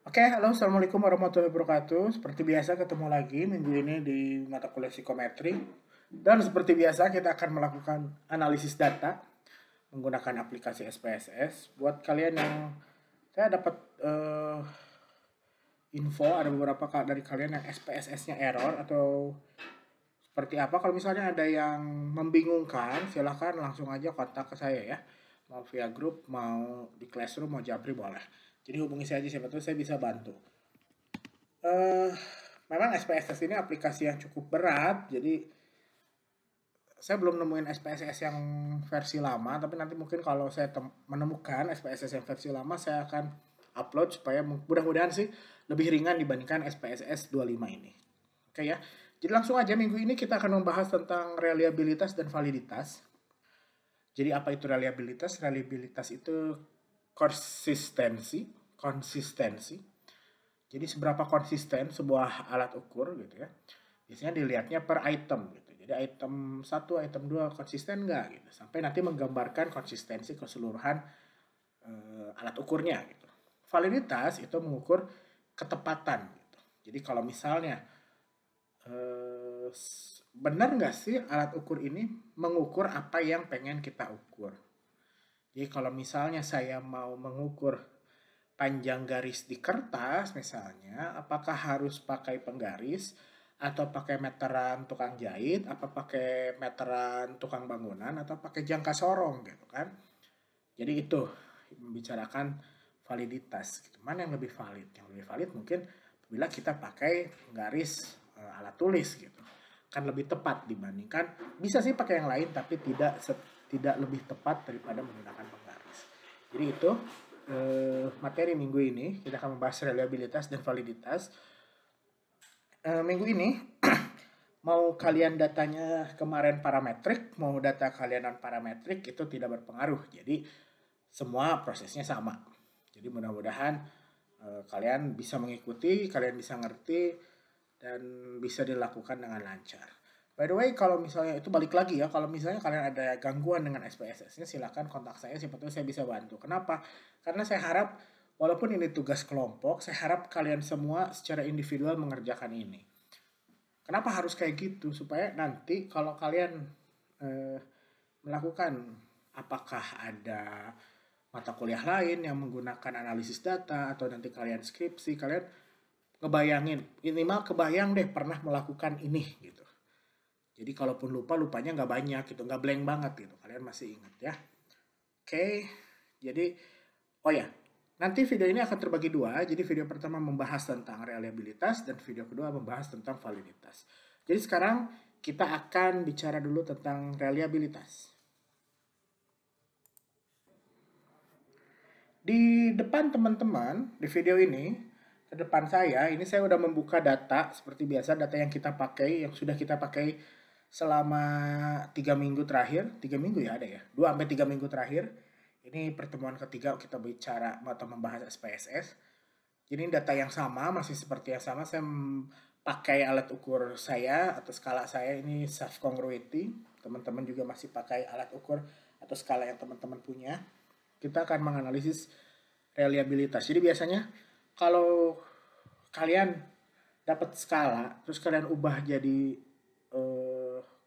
Oke, halo, assalamualaikum warahmatullahi wabarakatuh. Seperti biasa, ketemu lagi minggu ini di mata kuliah psikometri. Dan seperti biasa, kita akan melakukan analisis data menggunakan aplikasi SPSS. Buat kalian yang saya dapat info, ada beberapa dari kalian yang SPSS-nya error atau seperti apa. Kalau misalnya ada yang membingungkan, silahkan langsung aja kontak ke saya ya. Mau via grup, mau di classroom, mau japri boleh. Jadi hubungi saya aja, siapa tahu saya bisa bantu. eh Memang SPSS ini aplikasi yang cukup berat, jadi saya belum nemuin SPSS yang versi lama, tapi nanti mungkin kalau saya menemukan SPSS yang versi lama, saya akan upload supaya mudah-mudahan sih lebih ringan dibandingkan SPSS 25 ini. Oke ya, jadi langsung aja minggu ini kita akan membahas tentang reliabilitas dan validitas. Jadi apa itu reliabilitas? Reliabilitas itu konsistensi, konsistensi. Jadi seberapa konsisten sebuah alat ukur gitu ya. Biasanya dilihatnya per item gitu. Jadi item satu, item 2 konsisten nggak gitu. Sampai nanti menggambarkan konsistensi keseluruhan alat ukurnya gitu. Validitas itu mengukur ketepatan gitu. Jadi kalau misalnya eh, benar nggak sih alat ukur ini mengukur apa yang pengen kita ukur. Jadi kalau misalnya saya mau mengukur panjang garis di kertas misalnya, apakah harus pakai penggaris atau pakai meteran tukang jahit, apa pakai meteran tukang bangunan atau pakai jangka sorong gitu kan. Jadi itu membicarakan validitas gitu. Mana yang lebih valid? Yang lebih valid mungkin bila kita pakai garis alat tulis gitu. Kan lebih tepat dibandingkan bisa sih pakai yang lain tapi tidak lebih tepat daripada menggunakan penggaris. Jadi itu materi minggu ini kita akan membahas reliabilitas dan validitas. Minggu ini mau kalian datanya kemarin parametrik, mau data kalian non parametrik itu tidak berpengaruh. Jadi semua prosesnya sama. Jadi mudah-mudahan kalian bisa mengikuti, kalian bisa ngerti dan bisa dilakukan dengan lancar. By the way, kalau misalnya itu balik lagi ya, kalau misalnya kalian ada gangguan dengan SPSS-nya, silakan kontak saya, siapa tahu saya bisa bantu. Kenapa? Karena saya harap, walaupun ini tugas kelompok, saya harap kalian semua secara individual mengerjakan ini. Kenapa harus kayak gitu? Supaya nanti kalau kalian eh, melakukan, apakah ada mata kuliah lain yang menggunakan analisis data atau nanti kalian skripsi, kalian ngebayangin, minimal kebayang deh pernah melakukan ini gitu. Jadi kalaupun lupa, lupanya nggak banyak gitu, nggak blank banget gitu. Kalian masih ingat ya. Oke, jadi oh ya, nanti video ini akan terbagi dua. Jadi video pertama membahas tentang reliabilitas dan video kedua membahas tentang validitas. Jadi sekarang kita akan bicara dulu tentang reliabilitas. Di depan teman-teman, di video ini, ke depan saya, ini saya udah membuka data seperti biasa, data yang kita pakai, yang sudah kita pakai selama 3 minggu terakhir. 3 minggu ya ada ya, 2 sampai 3 minggu terakhir. Ini pertemuan ketiga kita bicara atau membahas SPSS. Jadi ini data yang sama, masih seperti yang sama. Saya pakai alat ukur saya atau skala saya ini self congruity. Teman-teman juga masih pakai alat ukur atau skala yang teman-teman punya. Kita akan menganalisis reliabilitas. Jadi biasanya kalau kalian dapat skala, terus kalian ubah jadi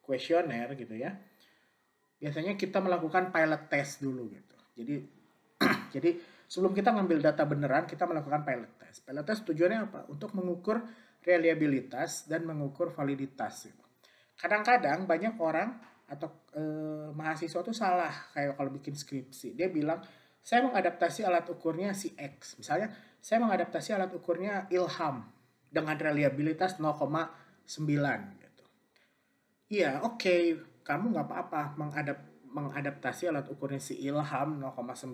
kuesioner gitu ya. Biasanya kita melakukan pilot test dulu gitu. Jadi sebelum kita ngambil data beneran, kita melakukan pilot test. Pilot test tujuannya apa? Untuk mengukur reliabilitas dan mengukur validitas. Gitu. Kadang-kadang banyak orang atau mahasiswa tuh salah kayak kalau bikin skripsi. Dia bilang, saya mengadaptasi alat ukurnya si X. Misalnya, saya mengadaptasi alat ukurnya Ilham dengan reliabilitas 0,9 gitu. Iya, oke. Kamu nggak apa-apa mengadaptasi alat ukurnya si Ilham 0,9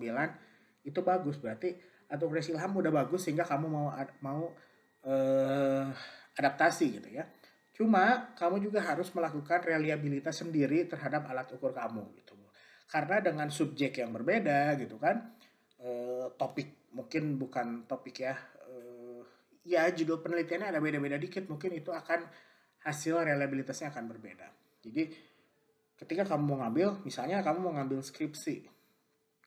itu bagus. Berarti alat ukurnya si Ilham udah bagus sehingga kamu mau eh, adaptasi gitu ya. Cuma kamu juga harus melakukan reliabilitas sendiri terhadap alat ukur kamu gitu. Karena dengan subjek yang berbeda gitu kan, topik mungkin bukan topik ya, ya judul penelitiannya ada beda-beda dikit, mungkin itu akan hasil reliabilitasnya akan berbeda. Jadi ketika kamu mau ngambil, misalnya kamu mau ngambil skripsi,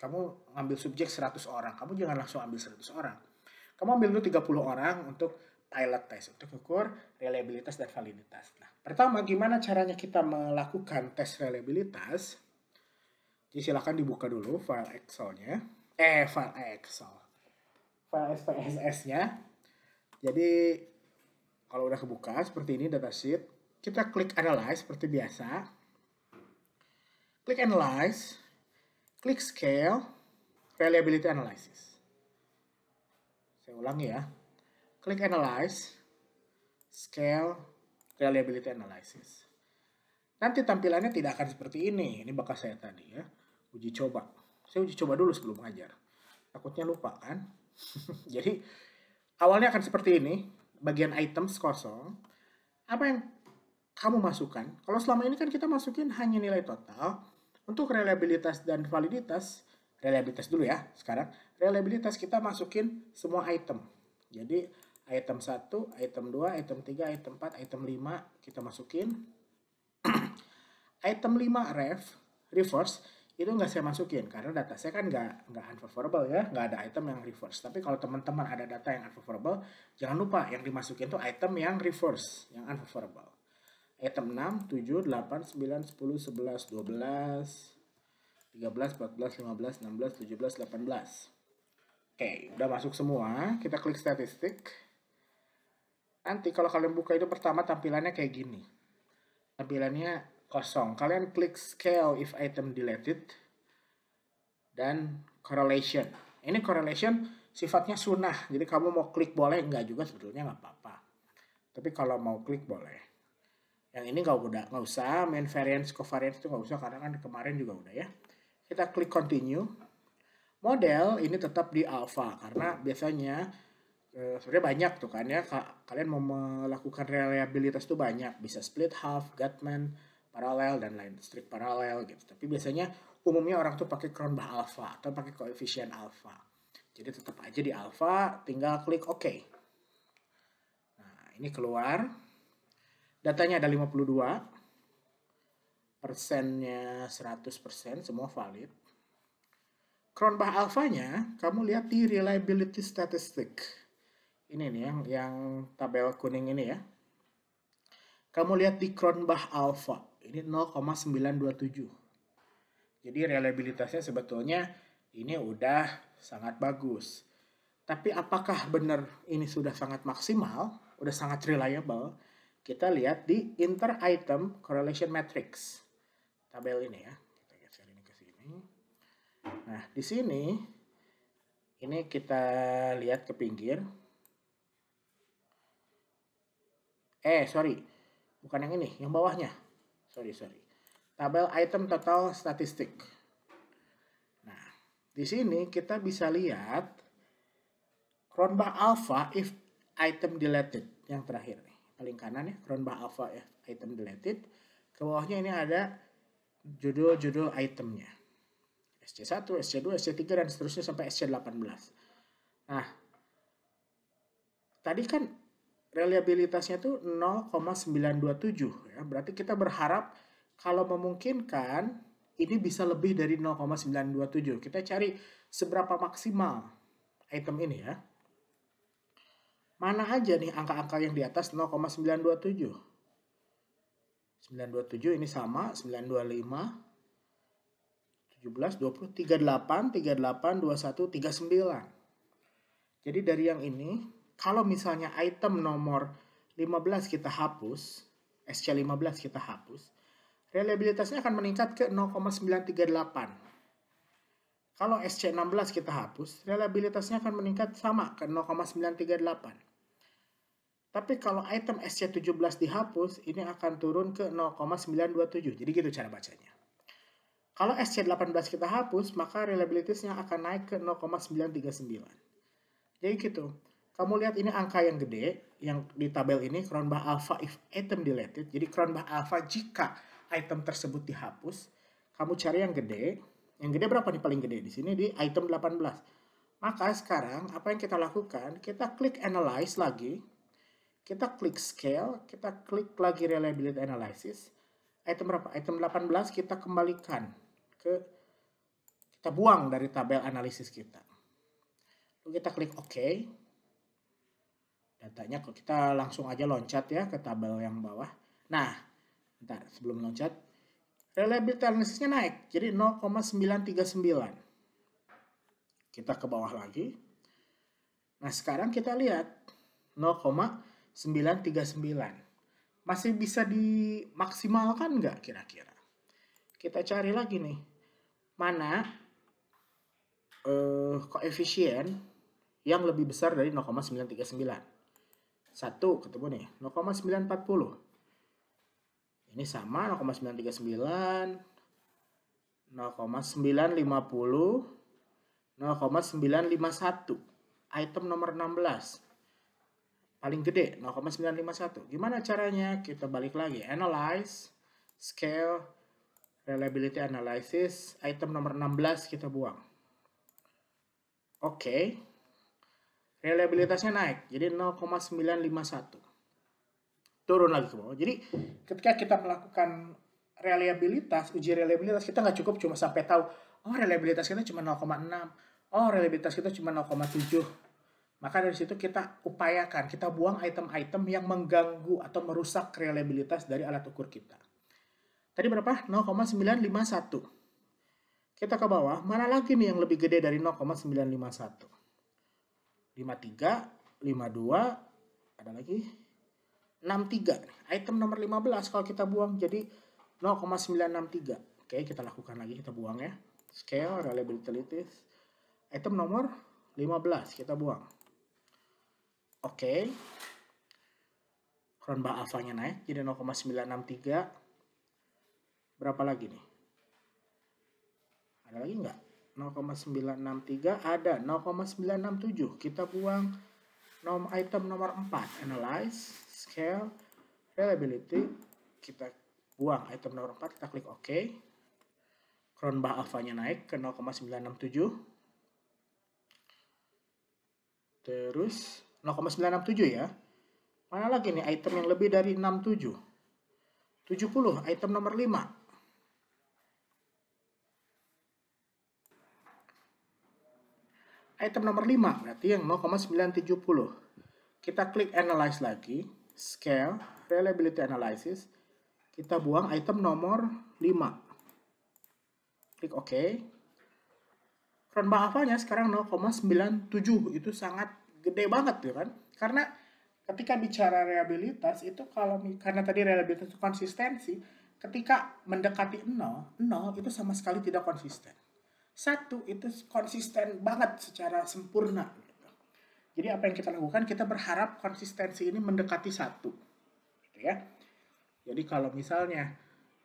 kamu ngambil subjek 100 orang, kamu jangan langsung ambil 100 orang. Kamu ambil dulu 30 orang untuk pilot test, untuk ukur reliabilitas dan validitas. Nah, pertama gimana caranya kita melakukan tes reliabilitas? Jadi silahkan dibuka dulu file Excel-nya. File SPSS-nya. Jadi kalau udah kebuka seperti ini datasheet, kita klik analyze seperti biasa. Klik analyze, klik scale, reliability analysis. Saya ulangi ya. Klik analyze, scale, reliability analysis. Nanti tampilannya tidak akan seperti ini. Ini bakal saya tadi ya. Uji coba. Saya uji coba dulu sebelum ngajar. Takutnya lupa kan. Jadi awalnya akan seperti ini. Bagian items kosong. Apa yang kamu masukkan? Kalau selama ini kan kita masukin hanya nilai total. Untuk reliabilitas dan validitas, reliabilitas dulu ya sekarang. Reliabilitas kita masukin semua item. Jadi item 1, item 2, item 3, item 4, item 5 kita masukin. Item 5 reverse itu nggak saya masukin karena data saya kan nggak unfavorable ya, nggak ada item yang reverse. Tapi kalau teman-teman ada data yang unfavorable, jangan lupa yang dimasukin tuh item yang reverse, yang unfavorable. Item 6, 7, 8, 9, 10, 11, 12, 13, 14, 15, 16, 17, 18. Oke, udah masuk semua. Kita klik statistik. Nanti kalau kalian buka itu pertama tampilannya kayak gini. Tampilannya kosong. Kalian klik scale if item deleted. Dan correlation. Ini correlation sifatnya sunnah. Jadi kamu mau klik boleh, enggak juga sebetulnya nggak apa-apa. Tapi kalau mau klik boleh. Yang ini nggak usah, main variance, covariance itu nggak usah karena kan kemarin juga udah ya. Kita klik continue. Model ini tetap di alpha karena biasanya sebenarnya banyak tuh kan ya. Kalian mau melakukan reliabilitas tuh banyak, bisa split half, Guttman, paralel dan lain, strict paralel gitu. Tapi biasanya umumnya orang tuh pakai Cronbach alpha atau pakai koefisien alpha. Jadi tetap aja di alpha, tinggal klik OK. Nah, ini keluar. Datanya ada 52, persennya 100%, semua valid. Cronbach alpha-nya, kamu lihat di reliability statistic. Ini nih yang tabel kuning ini ya. Kamu lihat di Cronbach alpha, ini 0,927. Jadi reliabilitasnya sebetulnya ini udah sangat bagus. Tapi apakah benar ini sudah sangat maksimal, udah sangat reliable? Kita lihat di inter-item correlation matrix. Tabel ini ya. Kita geser ini ke sini. Nah, di sini ini kita lihat ke pinggir. Sorry. Bukan yang ini, yang bawahnya. Sorry. Tabel item total statistik. Nah, di sini kita bisa lihat Cronbach alpha if item deleted yang terakhir nih. Paling kanan ya, Cronbach alpha ya, item deleted. Ke bawahnya ini ada judul-judul itemnya. SC1, SC2, SC3 dan seterusnya sampai SC18. Nah, tadi kan reliabilitasnya tuh 0,927 ya. Berarti kita berharap kalau memungkinkan ini bisa lebih dari 0,927. Kita cari seberapa maksimal item ini ya. Mana aja nih angka-angka yang di atas 0,927? 927 ini sama, 925, 17, 20, 38, 38, 21, 39. Jadi dari yang ini, kalau misalnya item nomor 15 kita hapus, SC15 kita hapus, reliabilitasnya akan meningkat ke 0,938. Kalau SC16 kita hapus, reliabilitasnya akan meningkat sama ke 0,938. Tapi kalau item SC17 dihapus, ini akan turun ke 0,927. Jadi gitu cara bacanya. Kalau SC18 kita hapus, maka reliabilitasnya akan naik ke 0,939. Jadi gitu. Kamu lihat ini angka yang gede, yang di tabel ini, Cronbach alpha if item deleted. Jadi Cronbach alpha jika item tersebut dihapus, kamu cari yang gede. Yang gede berapa nih paling gede? Di sini di item 18. Maka sekarang apa yang kita lakukan? Kita klik analyze lagi. Kita klik scale, kita klik lagi reliability analysis. Item berapa? Item 18 kita kembalikan kita buang dari tabel analisis kita. Lalu kita klik OK. Datanya kita langsung aja loncat ya ke tabel yang bawah. Nah, bentar sebelum loncat, reliability analysisnya naik jadi 0,939. Kita ke bawah lagi. Nah, sekarang kita lihat 0,939. Masih bisa dimaksimalkan nggak kira-kira? Kita cari lagi nih. Mana koefisien yang lebih besar dari 0,939. Satu ketemu nih, 0,940. Ini sama 0,939, 0,950, 0,951. Item nomor 16. Paling gede 0,951. Gimana caranya? Kita balik lagi. Analyze, scale, reliability analysis. Item nomor 16 kita buang. Oke. Reliabilitasnya naik. Jadi 0,951. Turun lagi ke bawah. Jadi ketika kita melakukan reliabilitas, uji reliabilitas, kita nggak cukup cuma sampai tahu, oh reliabilitas kita cuma 0,6. Oh reliabilitas kita cuma 0,7. Maka dari situ kita upayakan, kita buang item-item yang mengganggu atau merusak reliabilitas dari alat ukur kita. Tadi berapa? 0,951. Kita ke bawah, mana lagi nih yang lebih gede dari 0,951? 53, 52, ada lagi 63. Item nomor 15 kalau kita buang jadi 0,963. Oke, kita lakukan lagi, kita buang ya. Scale, reliability. Item nomor 15 kita buang. Oke. Cron alfanya naik jadi 0,963. Berapa lagi nih? Ada lagi nggak? 0,963 ada, 0,967. Kita buang item nomor 4, analyze, scale, reliability. Kita buang item nomor 4, kita klik OK. Cron alfanya naik ke 0,967. Terus 0,967 ya. Mana lagi nih item yang lebih dari 67? 70, item nomor 5. Item nomor 5 berarti yang 0,970. Kita klik analyze lagi, scale, reliability analysis. Kita buang item nomor 5. Klik OK. Cron alfanya sekarang 0,97. Itu sangat gede banget ya kan? Karena ketika bicara reliabilitas itu karena tadi reliabilitas itu konsistensi, ketika mendekati 0 itu sama sekali tidak konsisten. 1 itu konsisten banget secara sempurna. Jadi apa yang kita lakukan? Kita berharap konsistensi ini mendekati 1. Gitu ya. Jadi kalau misalnya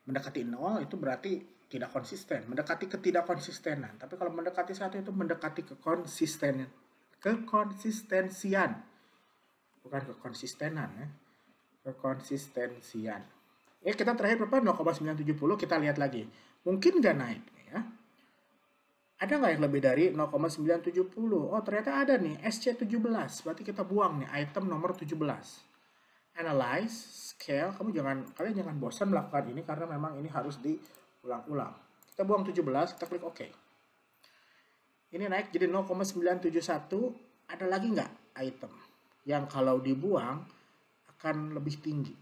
mendekati 0 itu berarti tidak konsisten. Mendekati ketidakkonsistenan. Tapi kalau mendekati 1 itu mendekati kekonsistensian. Bukan kekonsistenan ya. Kekonsistensian. Ya kita terakhir berapa? 0,970. Kita lihat lagi. Mungkin nggak naik ya. Ada nggak yang lebih dari 0,970? Oh ternyata ada nih, SC17. Berarti kita buang nih item nomor 17. Analyze, scale. Kalian jangan bosan melakukan ini karena memang ini harus diulang-ulang. Kita buang 17, kita klik OK. Ini naik jadi 0,971. Ada lagi nggak item yang kalau dibuang akan lebih tinggi?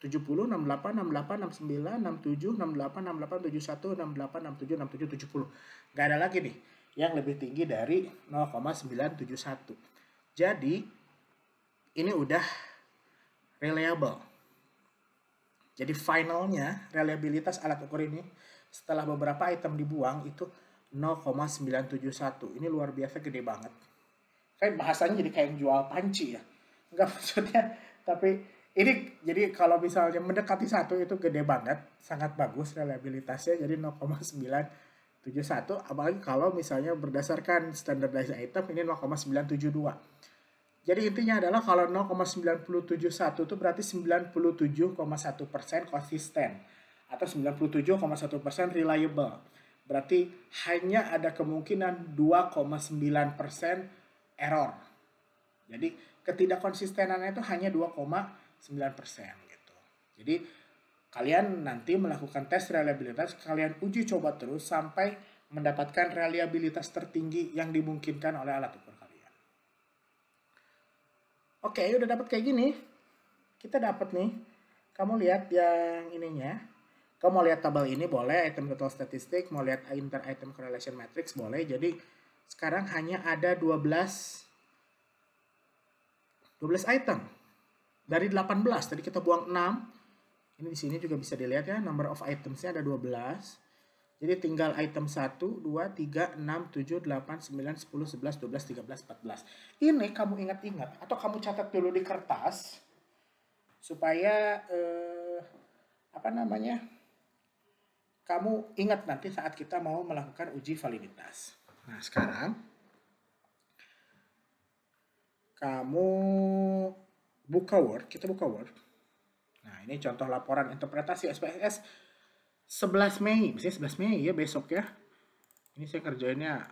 70, 68, 68, 69, 67, 68, 68, 71, 68, 67, 67, 70. Nggak ada lagi nih yang lebih tinggi dari 0,971. Jadi ini udah reliable. Jadi finalnya reliabilitas alat ukur ini setelah beberapa item dibuang itu 0,971. Ini luar biasa gede banget. Kayak bahasanya jadi kayak jual panci ya. Enggak maksudnya, tapi ini jadi kalau misalnya mendekati 1 itu gede banget, sangat bagus reliabilitasnya jadi 0,971. Apalagi kalau misalnya berdasarkan standardized item ini 0,972. Jadi intinya adalah kalau 0,971 itu berarti 97,1% konsisten atau 97,1% reliable. Berarti hanya ada kemungkinan 2,9% error. Jadi ketidakkonsistenannya itu hanya 2,9% gitu. Jadi kalian nanti melakukan tes reliabilitas, kalian uji coba terus sampai mendapatkan reliabilitas tertinggi yang dimungkinkan oleh alat ukur kalian. Oke, udah dapat kayak gini. Kita dapat nih. Kamu lihat yang ininya. Kamu mau lihat tabel ini boleh, item total statistik, mau lihat inter item correlation matrix boleh. Jadi sekarang hanya ada 12 item dari 18. Tadi kita buang 6. Ini di sini juga bisa dilihat ya, number of itemsnya ada 12. Jadi tinggal item 1, 2, 3, 6, 7, 8, 9, 10, 11, 12, 13, 14. Ini kamu ingat-ingat atau kamu catat dulu di kertas supaya kamu ingat nanti saat kita mau melakukan uji validitas. Nah, sekarang kamu buka Word, kita buka Word. Nah, ini contoh laporan interpretasi SPSS 11 Mei, misalnya 11 Mei ya, besok ya. Ini saya kerjainnya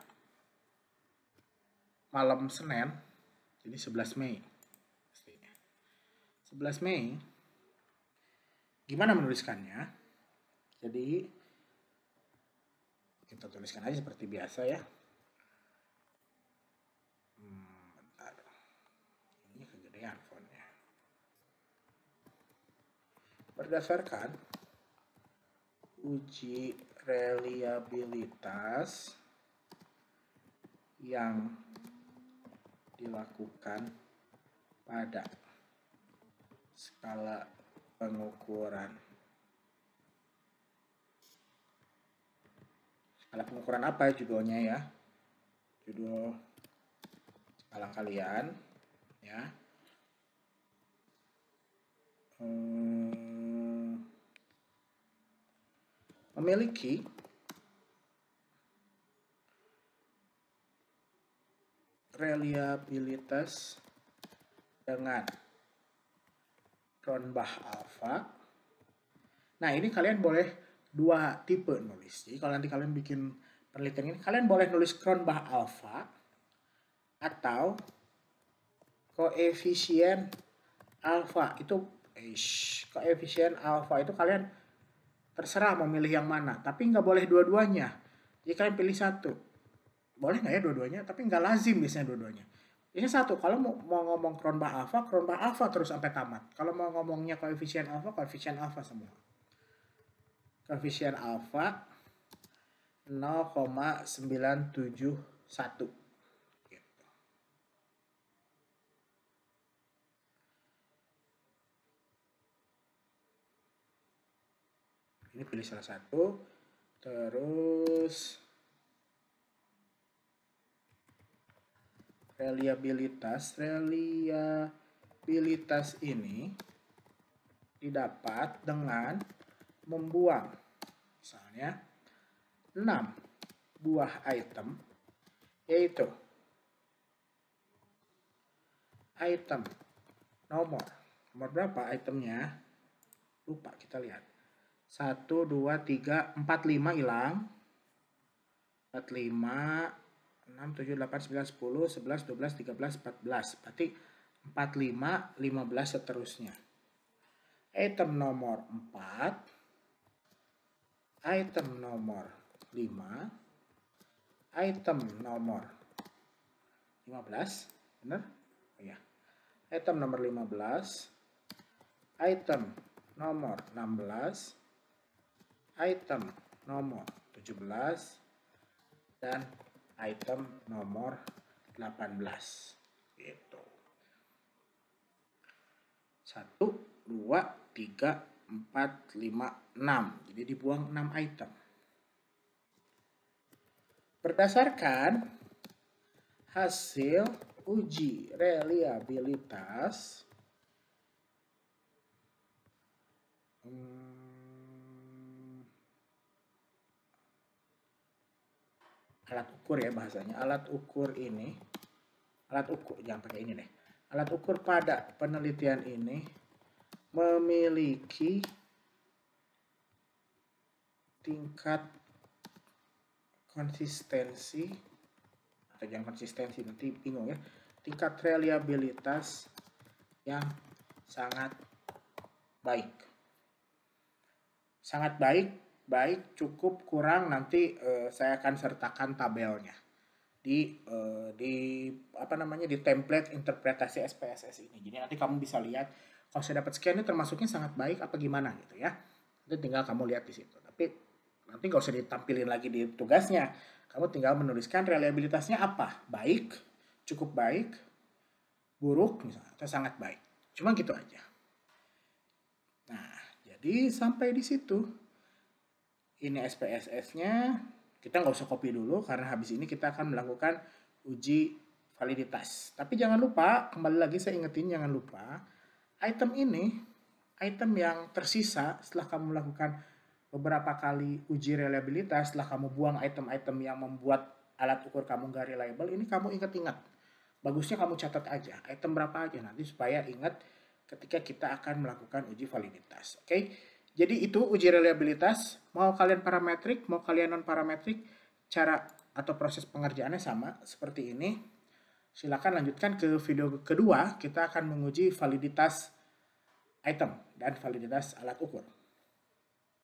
malam Senin, jadi 11 Mei. 11 Mei, gimana menuliskannya? Jadi, kita tuliskan aja seperti biasa ya. Bentar, ini kegedean fontnya. Berdasarkan uji reliabilitas yang dilakukan pada skala pengukuran. Skala pengukuran apa ya judulnya ya? Judul skala kalian ya. Memiliki reliabilitas dengan Cronbach alpha. Nah, ini kalian boleh dua tipe nulis. Jadi kalau nanti kalian bikin penelitian ini, kalian boleh nulis Cronbach alpha atau koefisien alpha. Itu koefisien alpha itu kalian terserah mau milih yang mana, tapi nggak boleh dua-duanya. Jadi kalian pilih satu. Boleh nggak ya dua-duanya? Tapi nggak lazim biasanya dua-duanya. Biasanya satu. Kalau mau ngomong Cronbach alpha terus sampai tamat. Kalau mau ngomongnya koefisien alpha semua. Koefisien alpha 0,971. Gitu. Ini pilih salah satu. Terus reliabilitas ini didapat dengan membuang misalnya 6 buah item, yaitu item nomor berapa itemnya, lupa, kita lihat 1, 2, 3, 4, 5 hilang, 4, 5, 6, 7, 8, 9, 10, 11, 12, 13, 14. Berarti 4, 5, 15 seterusnya. Item nomor 4. Item nomor 5. Item nomor 15. Benar? Oh ya. Item nomor 15. Item nomor 16. Item nomor 17. Dan item nomor 18 gitu. 1, 2, 3, 4, 5, 6. Jadi dibuang 6 item. Berdasarkan hasil uji reliabilitas alat ukur ya bahasanya. Alat ukur ini, jangan pakai ini deh. Alat ukur pada penelitian ini memiliki tingkat konsistensi, atau jangan konsistensi, nanti bingung ya. Tingkat reliabilitas yang sangat baik. Sangat baik, cukup, kurang, nanti saya akan sertakan tabelnya. di template interpretasi SPSS ini. Jadi nanti kamu bisa lihat kalau saya dapat sekian ini termasuknya sangat baik apa gimana gitu ya. Nanti tinggal kamu lihat di situ. Tapi nanti nggak usah ditampilin lagi di tugasnya. Kamu tinggal menuliskan reliabilitasnya apa? Baik, cukup baik, buruk misalnya, atau sangat baik. Cuma gitu aja. Nah, jadi sampai di situ. Ini SPSS-nya. Kita nggak usah copy dulu karena habis ini kita akan melakukan uji validitas. Tapi jangan lupa, kembali lagi saya ingetin jangan lupa, item ini, item yang tersisa setelah kamu melakukan beberapa kali uji reliabilitas, setelah kamu buang item-item yang membuat alat ukur kamu nggak reliable, ini kamu ingat-ingat. Bagusnya kamu catat aja, item berapa aja nanti supaya ingat ketika kita akan melakukan uji validitas. Oke? Jadi itu uji reliabilitas, mau kalian parametrik, mau kalian non parametrik, cara atau proses pengerjaannya sama seperti ini. Silakan lanjutkan ke video kedua, kita akan menguji validitas item dan validitas alat ukur.